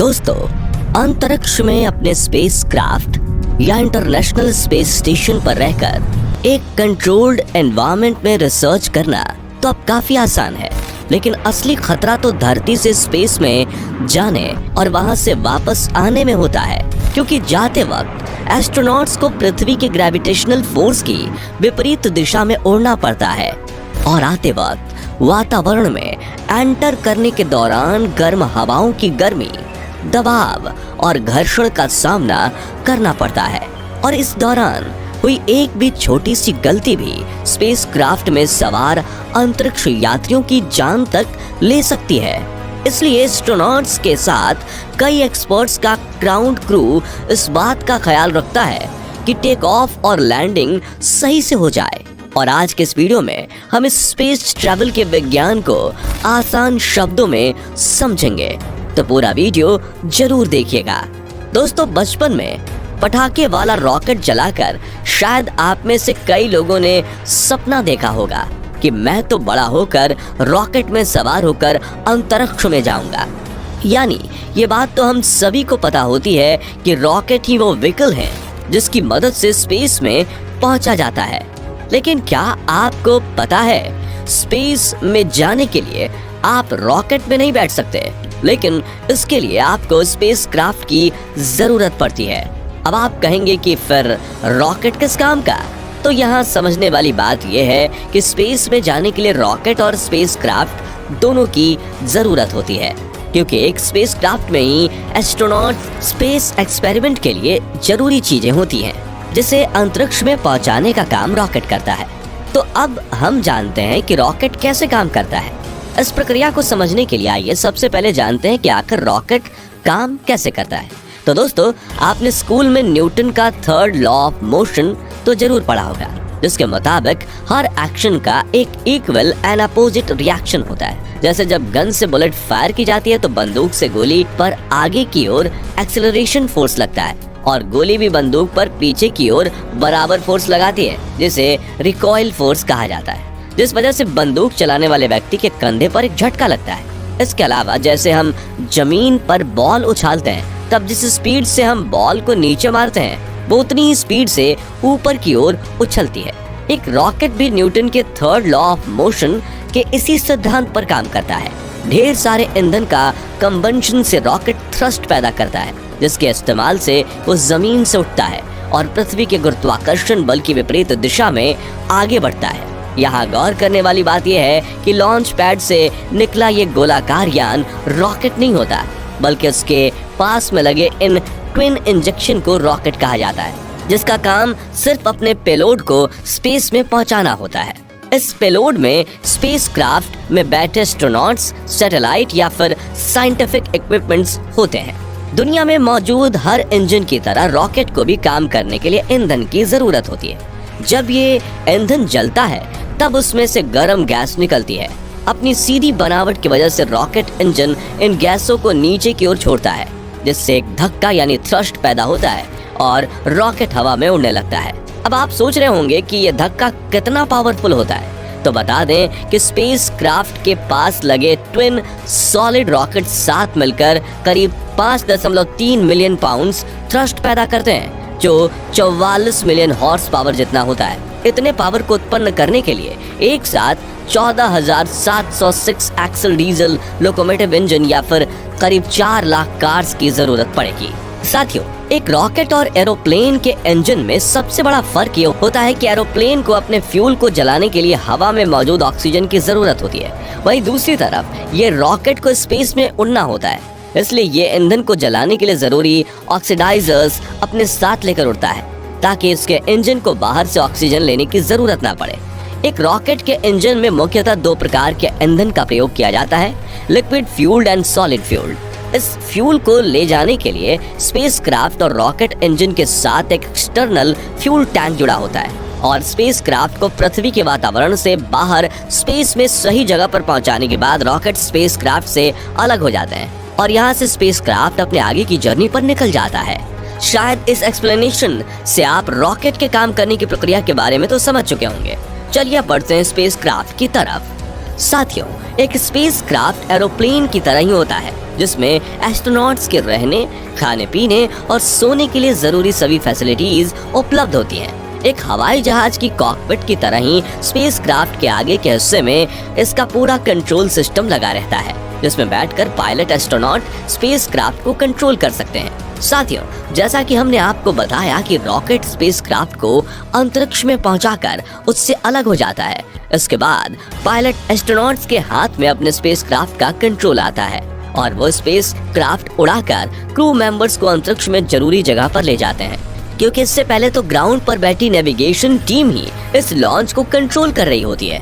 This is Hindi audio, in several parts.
दोस्तों, अंतरिक्ष में अपने स्पेसक्राफ्ट या इंटरनेशनल स्पेस स्टेशन पर रहकर एक कंट्रोल्ड एनवायरनमेंट में रिसर्च करना तो अब काफी आसान है, लेकिन असली खतरा तो धरती से स्पेस में जाने और वहां से वापस आने में होता है, क्योंकि जाते वक्त एस्ट्रोनॉट्स को पृथ्वी के ग्रेविटेशनल फोर्स की विपरीत दिशा में उड़ना पड़ता है और आते वक्त वातावरण में एंटर करने के दौरान गर्म हवाओं की गर्मी, दबाव और घर्षण का सामना करना पड़ता है। और इस दौरान हुई एक भी छोटी सी गलती भी स्पेसक्राफ्ट में सवार अंतरिक्ष यात्रियों की जान तक ले सकती है। इसलिए एस्ट्रोनॉट्स के साथ कई एक्सपर्ट्स का ग्राउंड क्रू इस बात का ख्याल रखता है कि टेक ऑफ और लैंडिंग सही से हो जाए। और आज के इस वीडियो में हम इस स्पेस ट्रैवल के विज्ञान को आसान शब्दों में समझेंगे, तो पूरा वीडियो जरूर देखिएगा। दोस्तों, बचपन में पटाखे वाला रॉकेट जलाकर शायद आप में से कई लोगों ने सपना देखा होगा कि मैं तो बड़ा होकर रॉकेट में सवार होकर अंतरिक्ष में जाऊंगा। यानी ये बात तो हम सभी को पता होती है कि रॉकेट ही वो व्हीकल है जिसकी मदद से स्पेस में पहुंचा जाता है। लेकिन क्या आपको पता है, स्पेस में जाने के लिए आप रॉकेट में नहीं बैठ सकते, लेकिन इसके लिए आपको स्पेसक्राफ्ट की जरूरत पड़ती है। अब आप कहेंगे कि फिर रॉकेट किस काम का? तो यहाँ समझने वाली बात यह है कि स्पेस में जाने के लिए रॉकेट और स्पेसक्राफ्ट दोनों की जरूरत होती है, क्योंकि एक स्पेसक्राफ्ट में ही एस्ट्रोनॉट स्पेस एक्सपेरिमेंट के लिए जरूरी चीजें होती हैं, जिसे अंतरिक्ष में पहुंचाने का काम रॉकेट करता है। तो अब हम जानते हैं कि रॉकेट कैसे काम करता है। इस प्रक्रिया को समझने के लिए आइए सबसे पहले जानते हैं कि आखिर रॉकेट काम कैसे करता है। तो दोस्तों, आपने स्कूल में न्यूटन का थर्ड लॉ ऑफ मोशन तो जरूर पढ़ा होगा, जिसके मुताबिक हर एक्शन का एक इक्वल एंड अपोजिट रिएक्शन होता है। जैसे जब गन से बुलेट फायर की जाती है तो बंदूक से गोली पर आगे की ओर एक्सेलरेशन फोर्स लगता है और गोली भी बंदूक पर पीछे की ओर बराबर फोर्स लगाती है, जिसे रिकॉइल फोर्स कहा जाता है, जिस वजह से बंदूक चलाने वाले व्यक्ति के कंधे पर एक झटका लगता है। इसके अलावा जैसे हम जमीन पर बॉल उछालते हैं, तब जिस स्पीड से हम बॉल को नीचे मारते हैं वो उतनी ही स्पीड से ऊपर की ओर उछलती है। एक रॉकेट भी न्यूटन के थर्ड लॉ ऑफ मोशन के इसी सिद्धांत पर काम करता है। ढेर सारे ईंधन का कंबंशन से रॉकेट थ्रस्ट पैदा करता है, जिसके इस्तेमाल से वो जमीन से उठता है और पृथ्वी के गुरुत्वाकर्षण बल की विपरीत दिशा में आगे बढ़ता है। यहाँ गौर करने वाली बात यह है कि लॉन्च पैड से निकला ये गोलाकार यान रॉकेट नहीं होता, बल्कि उसके पास में लगे इन ट्विन इंजेक्शन को रॉकेट कहा जाता है, जिसका काम सिर्फ अपने पेलोड को स्पेस में पहुंचाना होता है। इस पेलोड में स्पेसक्राफ्ट में बैठे एस्ट्रोनॉट्स, सैटेलाइट या फिर साइंटिफिक इक्विपमेंट्स होते हैं। दुनिया में मौजूद हर इंजन की तरह रॉकेट को भी काम करने के लिए ईंधन की जरूरत होती है। जब ये ईंधन जलता है तब उसमें से गर्म गैस निकलती है। अपनी सीधी बनावट की वजह से रॉकेट इंजन इन गैसों को नीचे की ओर छोड़ता है, जिससे एक धक्का यानी थ्रस्ट पैदा होता है और रॉकेट हवा में उड़ने लगता है। अब आप सोच रहे होंगे कि यह धक्का कितना पावरफुल होता है, तो बता दें कि स्पेसक्राफ्ट के पास लगे ट्विन सॉलिड रॉकेट साथ मिलकर करीब 5.3 मिलियन पाउंड्स थ्रस्ट पैदा करते हैं, जो 44 मिलियन हॉर्स पावर जितना होता है। इतने पावर को उत्पन्न करने के लिए एक साथ 14,706 एक्सल डीजल लोकोमोटिव इंजन या फिर करीब 4 लाख कार्स की जरूरत पड़ेगी। साथियों, एक रॉकेट और एरोप्लेन के इंजन में सबसे बड़ा फर्क ये होता है कि एरोप्लेन को अपने फ्यूल को जलाने के लिए हवा में मौजूद ऑक्सीजन की जरूरत होती है, वहीं दूसरी तरफ ये रॉकेट को स्पेस में उड़ना होता है, इसलिए ये ईंधन को जलाने के लिए जरूरी ऑक्सीडाइजर्स अपने साथ लेकर उड़ता है, ताकि इसके इंजन को बाहर से ऑक्सीजन लेने की जरूरत ना पड़े। एक रॉकेट के इंजन में मुख्यतः 2 प्रकार के ईंधन का प्रयोग किया जाता है, liquid fuelled and solid fuelled. इस फ्यूल को ले जाने के लिए स्पेसक्राफ्ट और रॉकेट इंजन के साथ एक एक्सटर्नल फ्यूल टैंक जुड़ा होता है और स्पेसक्राफ्ट को पृथ्वी के वातावरण से बाहर स्पेस में सही जगह पर पहुंचाने के बाद रॉकेट स्पेसक्राफ्ट से अलग हो जाते हैं और यहाँ से स्पेसक्राफ्ट अपने आगे की जर्नी पर निकल जाता है। शायद इस एक्सप्लेनेशन से आप रॉकेट के काम करने की प्रक्रिया के बारे में तो समझ चुके होंगे। चलिए बढ़ते हैं स्पेसक्राफ्ट की तरफ। साथियों, एक स्पेसक्राफ्ट एरोप्लेन की तरह ही होता है। जिसमें एस्ट्रोनॉट्स के रहने, खाने पीने और सोने के लिए जरूरी सभी फैसिलिटीज उपलब्ध होती हैं। एक हवाई जहाज की कॉकपिट की तरह ही स्पेसक्राफ्ट के आगे के हिस्से में इसका पूरा कंट्रोल सिस्टम लगा रहता है, जिसमें बैठकर पायलट एस्ट्रोनॉट स्पेसक्राफ्ट को कंट्रोल कर सकते हैं। साथियों, जैसा कि हमने आपको बताया कि रॉकेट स्पेसक्राफ्ट को अंतरिक्ष में पहुंचाकर उससे अलग हो जाता है। इसके बाद पायलट एस्ट्रोनॉट्स के हाथ में अपने स्पेसक्राफ्ट का कंट्रोल आता है और वो स्पेसक्राफ्ट उड़ाकर क्रू मेंबर्स को अंतरिक्ष में जरूरी जगह पर ले जाते हैं, क्योंकि इससे पहले तो ग्राउंड पर बैठी नेविगेशन टीम ही इस लॉन्च को कंट्रोल कर रही होती है।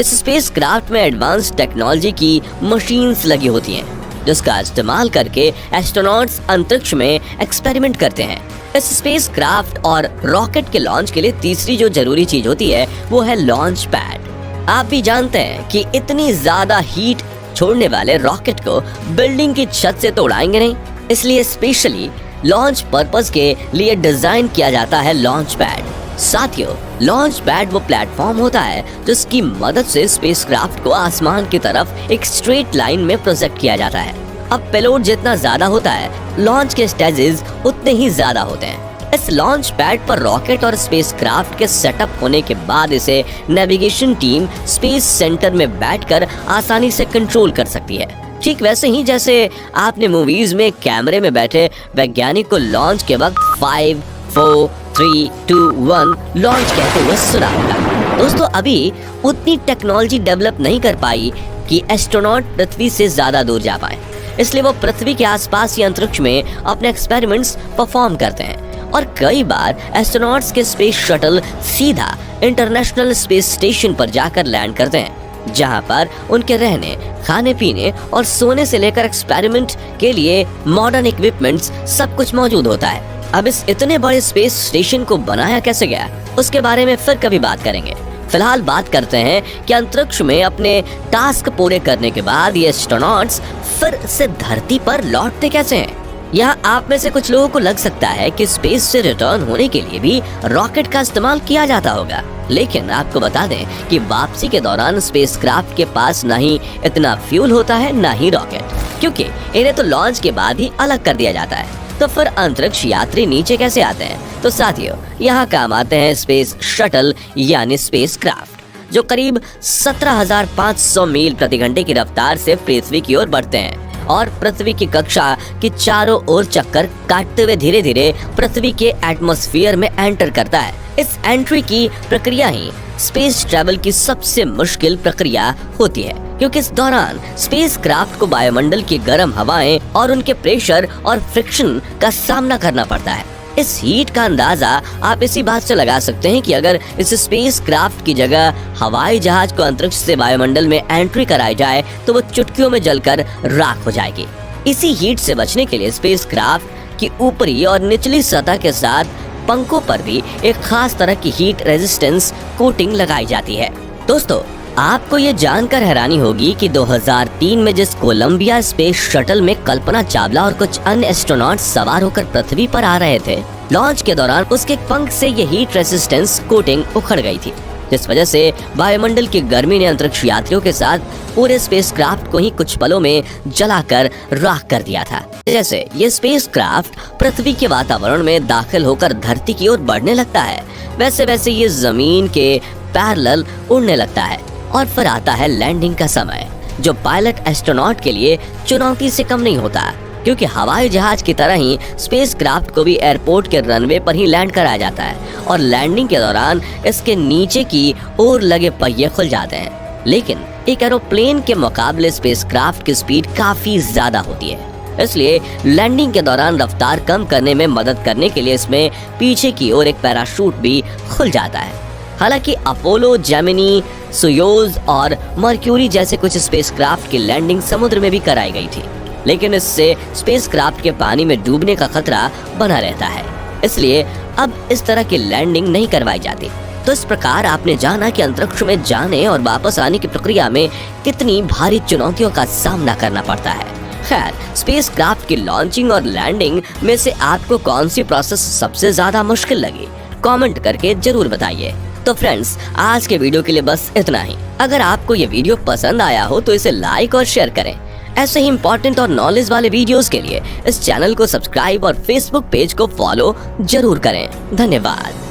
इस स्पेसक्राफ्ट में एडवांस टेक्नोलॉजी की मशीन्स लगी होती हैं, जिसका इस्तेमाल करके एस्ट्रोनॉट्स अंतरिक्ष में एक्सपेरिमेंट करते हैं। इस स्पेसक्राफ्ट और रॉकेट के लॉन्च के लिए तीसरी जो जरूरी चीज होती है वो है लॉन्च पैड। आप भी जानते हैं कि इतनी ज्यादा हीट छोड़ने वाले रॉकेट को बिल्डिंग की छत से तो उड़ाएंगे नहीं, इसलिए स्पेशली लॉन्च पर्पस के लिए डिजाइन किया जाता है लॉन्च पैड। साथियों, लॉन्च पैड वो प्लेटफॉर्म होता है जिसकी मदद से स्पेसक्राफ्ट को आसमान की तरफ एक स्ट्रेट लाइन में प्रोजेक्ट किया जाता है। अब पेलोड जितना ज्यादा होता है, लॉन्च के स्टेजेस उतने ही ज्यादा होते हैं। इस लॉन्च पैड पर रॉकेट और स्पेसक्राफ्ट के सेटअप होने के बाद इसे नेविगेशन टीम स्पेस सेंटर में बैठकर आसानी से कंट्रोल कर सकती है। ठीक वैसे ही जैसे आपने मूवीज में कैमरे में बैठे वैज्ञानिक को लॉन्च के वक्त 5, 4, 3, 2, 1 लॉन्च कहते हुए सुना होगा। दोस्तों, अभी उतनी टेक्नोलॉजी डेवलप नहीं कर पाई कि एस्ट्रोनॉट पृथ्वी से ज्यादा दूर जा पाए, इसलिए वो पृथ्वी के आसपास या अंतरिक्ष में अपने एक्सपेरिमेंट्स परफॉर्म करते हैं। और कई बार एस्ट्रोनॉट्स के स्पेस शटल सीधा इंटरनेशनल स्पेस स्टेशन पर जाकर लैंड करते हैं, जहां पर उनके रहने, खाने पीने और सोने से लेकर एक्सपेरिमेंट के लिए मॉडर्न इक्विपमेंट्स सब कुछ मौजूद होता है। अब इस इतने बड़े स्पेस स्टेशन को बनाया कैसे गया, उसके बारे में फिर कभी बात करेंगे। फिलहाल बात करते हैं कि अंतरिक्ष में अपने टास्क पूरे करने के बाद ये एस्ट्रोनॉट्स फिर से धरती पर लौटते कैसे हैं। यहाँ आप में से कुछ लोगों को लग सकता है कि स्पेस से रिटर्न होने के लिए भी रॉकेट का इस्तेमाल किया जाता होगा, लेकिन आपको बता दें कि वापसी के दौरान स्पेसक्राफ्ट के पास ना ही इतना फ्यूल होता है ना ही रॉकेट, क्योंकि इन्हें तो लॉन्च के बाद ही अलग कर दिया जाता है। तो फिर अंतरिक्ष यात्री नीचे कैसे आते हैं? तो साथियों, यहाँ काम आते हैं स्पेस शटल यानी स्पेसक्राफ्ट, जो करीब 17,500 मील प्रति घंटे की रफ्तार से पृथ्वी की ओर बढ़ते हैं और पृथ्वी की कक्षा की चारों ओर चक्कर काटते हुए धीरे धीरे पृथ्वी के एटमॉस्फेयर में एंटर करता है। इस एंट्री की प्रक्रिया ही स्पेस ट्रैवल की सबसे मुश्किल प्रक्रिया होती है, क्योंकि इस दौरान स्पेसक्राफ्ट को वायुमंडल की गर्म हवाएं और उनके प्रेशर और फ्रिक्शन का सामना करना पड़ता है। इस हीट का अंदाजा आप इसी बात से लगा सकते हैं कि अगर इस स्पेसक्राफ्ट की जगह हवाई जहाज को अंतरिक्ष से वायुमंडल में एंट्री कराई जाए तो वो चुटकियों में जलकर राख हो जाएगी। इसी हीट से बचने के लिए स्पेसक्राफ्ट की ऊपरी और निचली सतह के साथ पंखों पर भी एक खास तरह की हीट रेजिस्टेंस कोटिंग लगाई जाती है। दोस्तों, आपको ये जानकर हैरानी होगी कि 2003 में जिस कोलंबिया स्पेस शटल में कल्पना चावला और कुछ अन्य एस्ट्रोनॉट सवार होकर पृथ्वी पर आ रहे थे, लॉन्च के दौरान उसके पंख से ये हीट रेजिस्टेंस कोटिंग उखड़ गई थी, जिस वजह से वायुमंडल की गर्मी ने अंतरिक्ष यात्रियों के साथ पूरे स्पेसक्राफ्ट को ही कुछ पलों में जलाकर राख कर दिया था। जैसे ये स्पेसक्राफ्ट पृथ्वी के वातावरण में दाखिल होकर धरती की ओर बढ़ने लगता है, वैसे वैसे ये जमीन के पैरेलल उड़ने लगता है और फिर आता है लैंडिंग का समय, जो पायलट एस्ट्रोनॉट के लिए चुनौती से कम नहीं होता, क्योंकि हवाई जहाज की तरह ही स्पेसक्राफ्ट को भी एयरपोर्ट के रनवे पर ही लैंड कराया जाता है और लैंडिंग के दौरान इसके नीचे की ओर लगे पहिए खुल जाते हैं। लेकिन एक एरोप्लेन के मुकाबले स्पेसक्राफ्ट की स्पीड काफी ज्यादा होती है, इसलिए लैंडिंग के दौरान रफ्तार कम करने में मदद करने के लिए इसमें पीछे की ओर एक पैराशूट भी खुल जाता है। हालांकि अपोलो, जेमिनी, सोयूज और मर्क्यूरी जैसे कुछ स्पेसक्राफ्ट की लैंडिंग समुद्र में भी कराई गई थी, लेकिन इससे स्पेसक्राफ्ट के पानी में डूबने का खतरा बना रहता है, इसलिए अब इस तरह की लैंडिंग नहीं करवाई जाती। तो इस प्रकार आपने जाना कि अंतरिक्ष में जाने और वापस आने की प्रक्रिया में कितनी भारी चुनौतियों का सामना करना पड़ता है। खैर, स्पेसक्राफ्ट की लॉन्चिंग और लैंडिंग में से आपको कौन सी प्रोसेस सबसे ज्यादा मुश्किल लगी? कमेंट करके जरूर बताइए। तो फ्रेंड्स, आज के वीडियो के लिए बस इतना ही। अगर आपको ये वीडियो पसंद आया हो तो इसे लाइक और शेयर करें। ऐसे ही इंपॉर्टेंट और नॉलेज वाले वीडियोस के लिए इस चैनल को सब्सक्राइब और फेसबुक पेज को फॉलो जरूर करें। धन्यवाद।